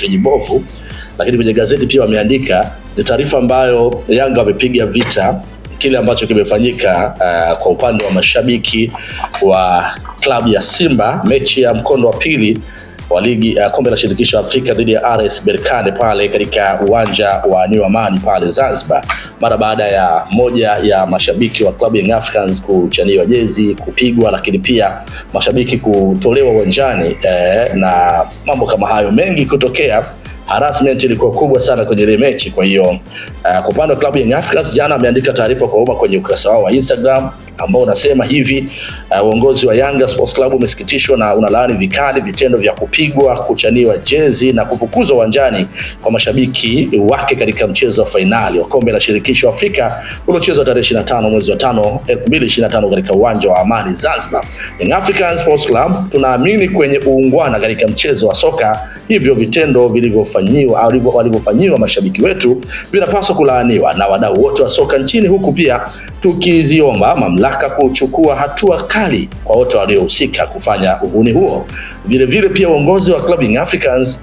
friji bovu, lakini kwenye gazeti pia wameandika ni taarifa ambayo Yanga wamepiga vita kile ambacho kimefanyika kwa upande wa mashabiki wa klabu ya Simba, mechi ya mkondo wa pili wa ligi kombe la shirikisho Afrika dhidi ya RS Berkane pale katika uwanja wa New Amani pale Zanzibar, mara baada ya moja ya mashabiki wa klabu ya Young Africans kuchaniwa jezi, kupigwa, lakini pia mashabiki kutolewa uwanjani na mambo kama hayo mengi kutokea. Harassment ilikuwa kubwa sana kwenye ile mechi. Kwa hiyo kwa upande wa klabu ya Young Africans jana ameandika taarifa kwa umma kwenye ukurasa wao wa Instagram ambao unasema hivi: uongozi wa Yanga Sports Club umesikitishwa na unalaani vikali vitendo vya kupigwa, kuchaniwa jezi na kufukuzwa uwanjani kwa mashabiki wake katika mchezo wa fainali wa kombe la shirikisho Afrika uliochezwa tarehe 25 mwezi wa 5 2025 katika uwanja wa Amani Zanzibar. Young Africans Sports Club tunaamini kwenye uungwana katika mchezo wa soka, hivyo vitendo vilivyofanywa au walivyofanyiwa mashabiki wetu vinapaswa kulaaniwa na wadau wote wa soka nchini, huku pia tukiziomba mamlaka kuchukua hatua kali kwa wote waliohusika kufanya uhuni huo. Vile vile pia uongozi wa Club Young Africans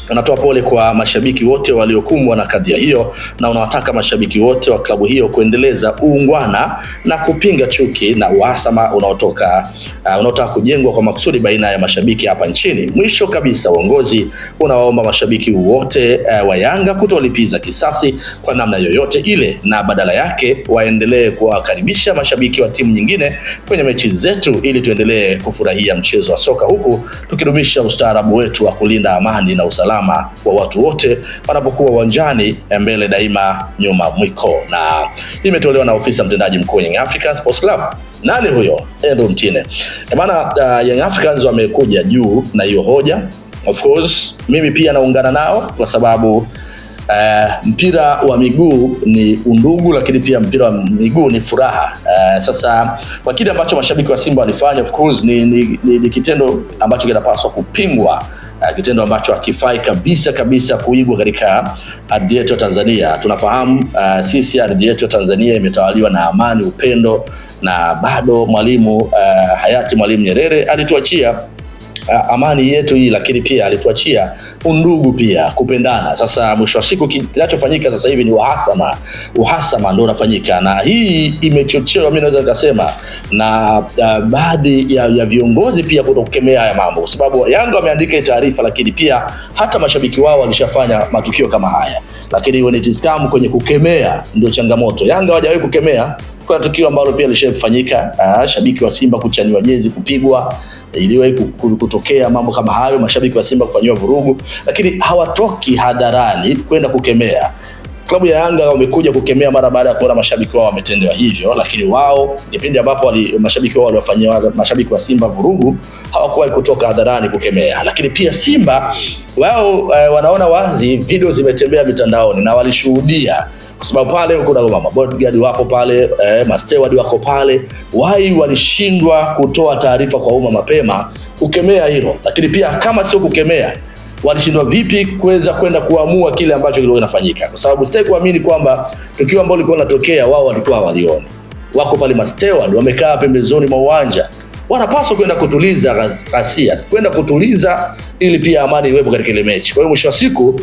unatoa pole kwa mashabiki wote waliokumbwa na kadhia hiyo na unawataka mashabiki wote wa klabu hiyo kuendeleza uungwana na kupinga chuki na uhasama unaotaka kujengwa kwa makusudi baina ya mashabiki hapa nchini. Mwisho kabisa, uongozi unawaomba mashabiki wote wa Yanga kutolipiza kisasi kwa namna yoyote ile, na badala yake waendelee kuwakaribisha mashabiki wa timu nyingine kwenye mechi zetu ili tuendelee kufurahia mchezo wa soka huku tukidumisha ustaarabu wetu wa kulinda amani na usalama wa watu wote wanapokuwa uwanjani, mbele daima nyuma mwiko. Na imetolewa na ofisa mtendaji mkuu Young Africans Sports Club. Nani huyo? Andrew Mtine. Maana Young Africans wamekuja juu na hiyo hoja. Of course mimi pia naungana nao kwa sababu mpira wa miguu ni undugu, lakini pia mpira wa miguu ni furaha. Sasa kwa kile ambacho mashabiki wa Simba walifanya, of course ni kitendo ambacho kinapaswa kupingwa, kitendo ambacho hakifai kabisa kuigwa katika ardhi yetu ya Tanzania. Tunafahamu sisi ardhi yetu ya Tanzania imetawaliwa na amani, upendo, na bado hayati Mwalimu Nyerere alituachia amani yetu hii, lakini pia alituachia undugu pia, kupendana. Sasa mwisho wa siku kinachofanyika sasa hivi ni uhasama ndio unafanyika, na hii imechochewa, mimi naweza kusema, na baadhi ya viongozi pia kutokemea haya mambo, kwa sababu Yanga wameandika taarifa, lakini pia hata mashabiki wao walishafanya matukio kama haya. Lakini when it is come kwenye kukemea ndio changamoto. Yanga hawajawahi kukemea. Kuna tukio ambalo pia lishafanyika, shabiki wa Simba kuchaniwa jezi, kupigwa, iliwahi kutokea mambo kama hayo, mashabiki wa Simba kufanywa vurugu, lakini hawatoki hadharani kwenda kukemea. Klabu ya Yanga wamekuja kukemea mara baada ya kuona mashabiki wao wametendewa hivyo, lakini wao kipindi ambapo mashabiki wao waliwafanyia mashabiki wa Simba vurugu hawakuwahi kutoka hadharani kukemea. Lakini pia Simba wao wanaona wazi video zimetembea mitandaoni na walishuhudia, kwa sababu pale kuna bodyguard wako pale, steward wako pale, walishindwa kutoa taarifa kwa umma mapema kukemea hilo. Lakini pia kama sio kukemea, walishindwa vipi kuweza kwenda kuamua kile ambacho kilikuwa kinafanyika? Kwa sababu sitaki kuamini kwamba tukio ambalo lilikuwa linatokea wao walikuwa waliona. Wako pale steward wamekaa pembezoni mwa uwanja, wanapaswa kwenda kutuliza ghasia, kwenda kutuliza ili pia amani iwepo katika ile mechi. Kwa hiyo mwisho wa siku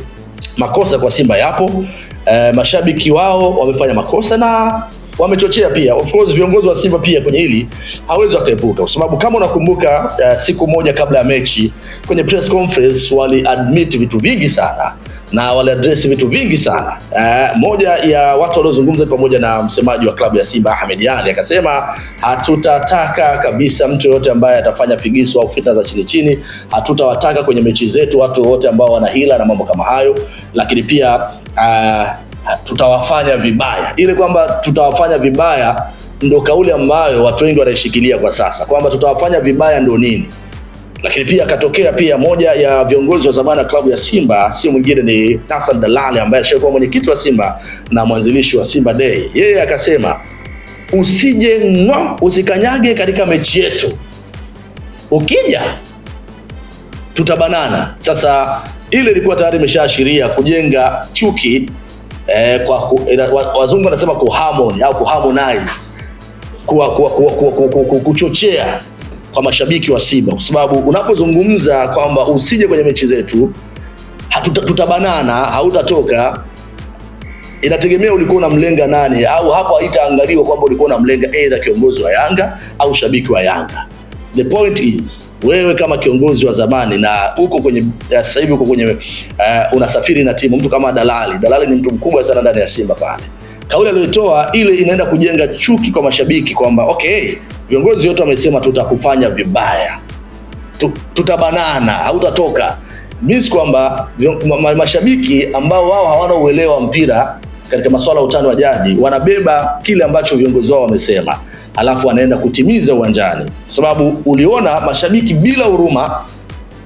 makosa kwa Simba yapo, mashabiki wao wamefanya makosa na wamechochea pia. Of course viongozi wa Simba pia kwenye hili hawezi wakaepuka, kwa sababu kama unakumbuka siku moja kabla ya mechi kwenye press conference wali-admit vitu vingi sana na wali-address vitu vingi sana. Moja ya watu waliozungumza pamoja na msemaji wa klabu ya Simba Ahmed Ally akasema, hatutataka kabisa mtu yote ambaye atafanya figisu au fitna za chini, hatutawataka kwenye mechi zetu watu wote ambao wana hila na mambo kama hayo, lakini pia tutawafanya vibaya. Ile kwamba tutawafanya vibaya ndio kauli ambayo watu wengi wanaishikilia kwa sasa, kwamba tutawafanya vibaya ndio nini. Lakini pia katokea pia moja ya viongozi wa zamani wa klabu ya Simba, si mwingine ni Hassan Dalali ambaye alikuwa mwenyekiti wa Simba na mwanzilishi wa Simba Day. Yeye akasema, usikanyage katika mechi yetu, ukija tutabanana. Sasa ile ilikuwa tayari imeshaashiria kujenga chuki, wazungu wanasema kuharmony au kuharmonize, kuchochea kwa mashabiki wa Simba, kwa sababu unapozungumza kwamba usije kwenye mechi zetu, tutabanana, hautatoka. Inategemea ulikuwa unamlenga nani, au hapo haitaangaliwa kwamba ulikuwa unamlenga either kiongozi wa Yanga au shabiki wa Yanga. The point is, wewe kama kiongozi wa zamani na uko kwenye sasa hivi uko kwenye unasafiri na timu, mtu kama Dalali ni mtu mkubwa sana ndani ya Simba pale. Kauli aliyotoa ile inaenda kujenga chuki kwa mashabiki kwamba okay, viongozi wote wamesema tutakufanya vibaya, tutabanana, hautatoka. Means kwamba mashabiki ambao wao hawana uelewa mpira katika masuala ya utani wa jadi wanabeba kile ambacho viongozi wao wamesema, alafu wanaenda kutimiza uwanjani. Sababu uliona mashabiki bila huruma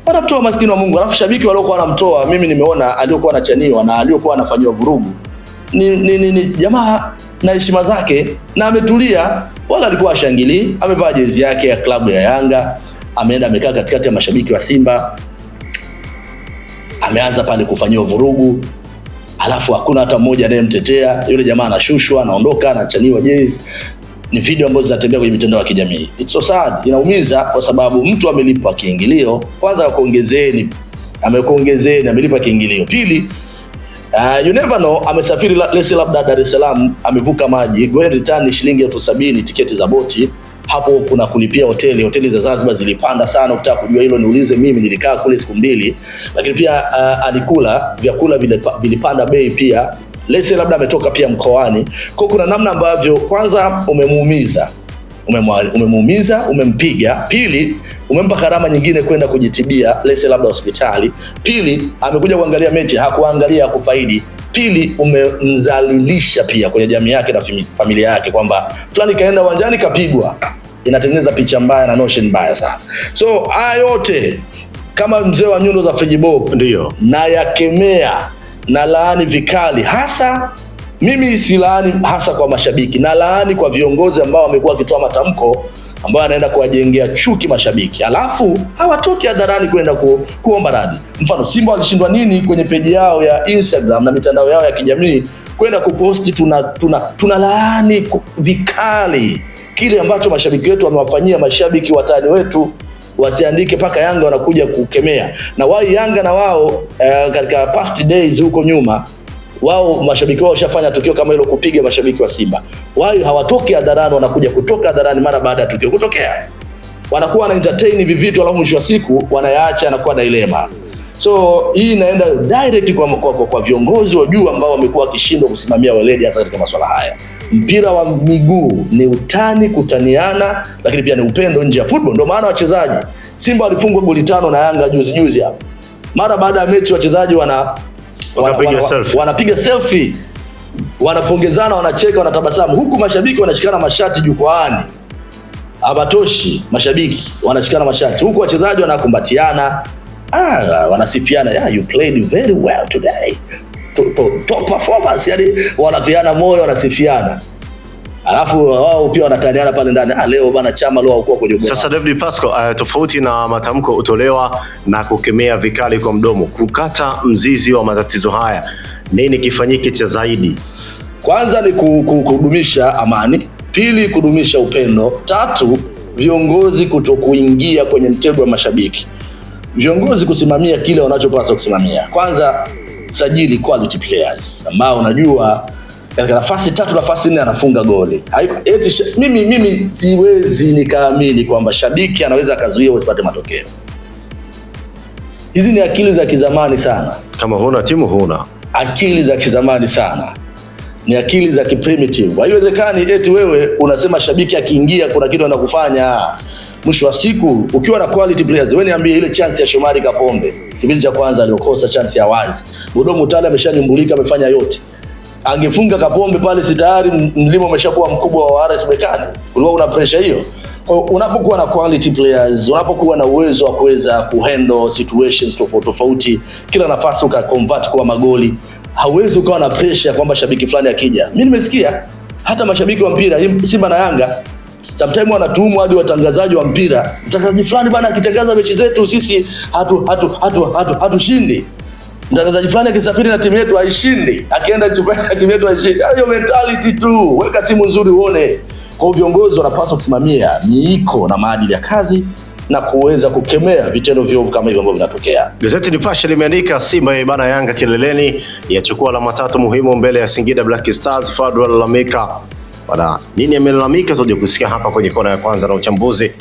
wanamtoa maskini wa Mungu, alafu shabiki waliokuwa wanamtoa, mimi nimeona aliyokuwa anachaniwa na aliyokuwa anafanywa vurugu ni jamaa na heshima zake, na ametulia, wala alikuwa ashangili, amevaa jezi yake ya klabu ya Yanga, ameenda amekaa katikati ya mashabiki wa Simba, ameanza pale kufanywa vurugu, alafu hakuna hata mmoja anayemtetea. Yule jamaa anashushwa, anaondoka, anachaniwa jezi. Ni video ambazo zinatembea kwenye mitandao ya kijamii. It's so sad, inaumiza kwa sababu mtu amelipa kiingilio. Kwanza kuongezeni, amelipa kiingilio. Pili, you never know, amesafiri labda Dar es Salaam, amevuka maji, go and return shilingi 70,000 tiketi za boti. Hapo kuna kulipia hoteli za Zanzibar zilipanda sana. Ukitaka kujua hilo niulize mimi, nilikaa kule siku 2. Lakini pia alikula vyakula vilipanda bei pia. Lese labda ametoka pia mkoani. Kwa kuna namna ambavyo kwanza umemuumiza, umempiga. Pili, umempa gharama nyingine kwenda kujitibia lese labda hospitali. Pili, amekuja kuangalia mechi, hakuangalia kufaidi. Pili, umemzalilisha pia kwenye jamii yake na familia yake kwamba fulani kaenda uwanjani kapigwa. Inatengeneza picha mbaya na notion mbaya sana. So haya yote kama mzee wa nyundo za Frijibovu ndio na yakemea na laani vikali. Hasa mimi si laani hasa kwa mashabiki, na laani kwa viongozi ambao wamekuwa wakitoa matamko ambao anaenda kuwajengea chuki mashabiki, alafu hawatoki hadharani kwenda kuomba radhi. Mfano Simba walishindwa nini kwenye peji yao ya Instagram na mitandao yao ya kijamii kwenda kuposti tuna laani vikali kile ambacho mashabiki wetu wamewafanyia mashabiki watani wetu. Wasiandike paka Yanga wanakuja kukemea. Na wao Yanga na wao katika past days huko nyuma, wao mashabiki wao washafanya tukio kama hilo, kupiga mashabiki wa Simba. Wao hawatoki hadharani, wanakuja kutoka hadharani mara baada ya tukio kutokea. Wanakuwa wana entertain hivi vitu, alafu mwisho wa siku wanayaacha na kuwa dilema. So hii inaenda direct kwa viongozi wa juu ambao wamekuwa wakishindwa kusimamia weledi hasa katika masuala haya. Mpira wa miguu ni utani, kutaniana, lakini pia ni upendo nje ya football. Ndio maana wachezaji Simba walifungwa goli 5 na Yanga juzi hapa. Mara baada ya mechi wachezaji wanapiga selfie, wanapongezana, wanacheka, wanatabasamu, huku mashabiki wanashikana mashati jukwaani. Abatoshi, mashabiki wanashikana mashati, huku wachezaji wanakumbatiana, wanasifiana, yeah, you played very well today, top performance, yani wanapiana moyo, wanasifiana. Alafu wao pia wanataniana pale ndani, leo bana Chama leo hakuwa kwenye goli. Sasa David Pascal, tofauti na matamko utolewa na kukemea vikali kwa mdomo, kukata mzizi wa matatizo haya, nini kifanyike cha zaidi? Kwanza ni kudumisha amani, pili kudumisha upendo, tatu viongozi kutokuingia kwenye mtego wa mashabiki. Viongozi kusimamia kile wanachopaswa kusimamia. Kwanza sajili quality players ambao unajua katika nafasi 3 nafasi 4 anafunga goli. Mimi siwezi nikaamini kwamba shabiki anaweza akazuia usipate matokeo. Hizi ni akili za kizamani sana. Kama huna timu huna. Akili za kizamani sana. Ni akili za kiprimitive. Haiwezekani eti wewe unasema shabiki akiingia kuna kitu anaenda kufanya. Mwisho wa siku ukiwa na quality players, wewe niambie ile chance ya Shomari Kapombe kipindi cha kwanza aliokosa chance ya wazi. Bodomo Tale ameshanyumbulika, amefanya yote. Angefunga Kapombe pale si tayari mlimo umeshakuwa mkubwa wa RS Berkane. Ulikuwa una pressure hiyo. Kwa unapokuwa na quality players, unapokuwa na uwezo wa kuweza kuhandle situations tofauti, kila nafasi ukaconvert kwa magoli, hauwezi ukawa na pressure kwamba shabiki fulani akija. Mimi nimesikia hata mashabiki wa mpira Simba na Yanga sometimes wanatuhumu hadi watangazaji wa mpira, mtangazaji fulani bana akitangaza mechi zetu sisi hatushindi. Mtangazaji fulani akisafiri na timu yetu haishindi, akienda na timu yetu haishindi. Hiyo mentality tu, weka timu nzuri uone. Kwa viongozi wanapaswa kusimamia miiko na maadili ya kazi, na kuweza kukemea vitendo viovu kama hivyo ambavyo vinatokea. Gazeti Nipashe limeandika Simba bana Yanga kileleni, yachukua alama 3 muhimu mbele ya Singida Black Stars. Fadlu alalamika. Bana nini amelalamika? Tuje kusikia hapa kwenye kona ya kwanza na uchambuzi.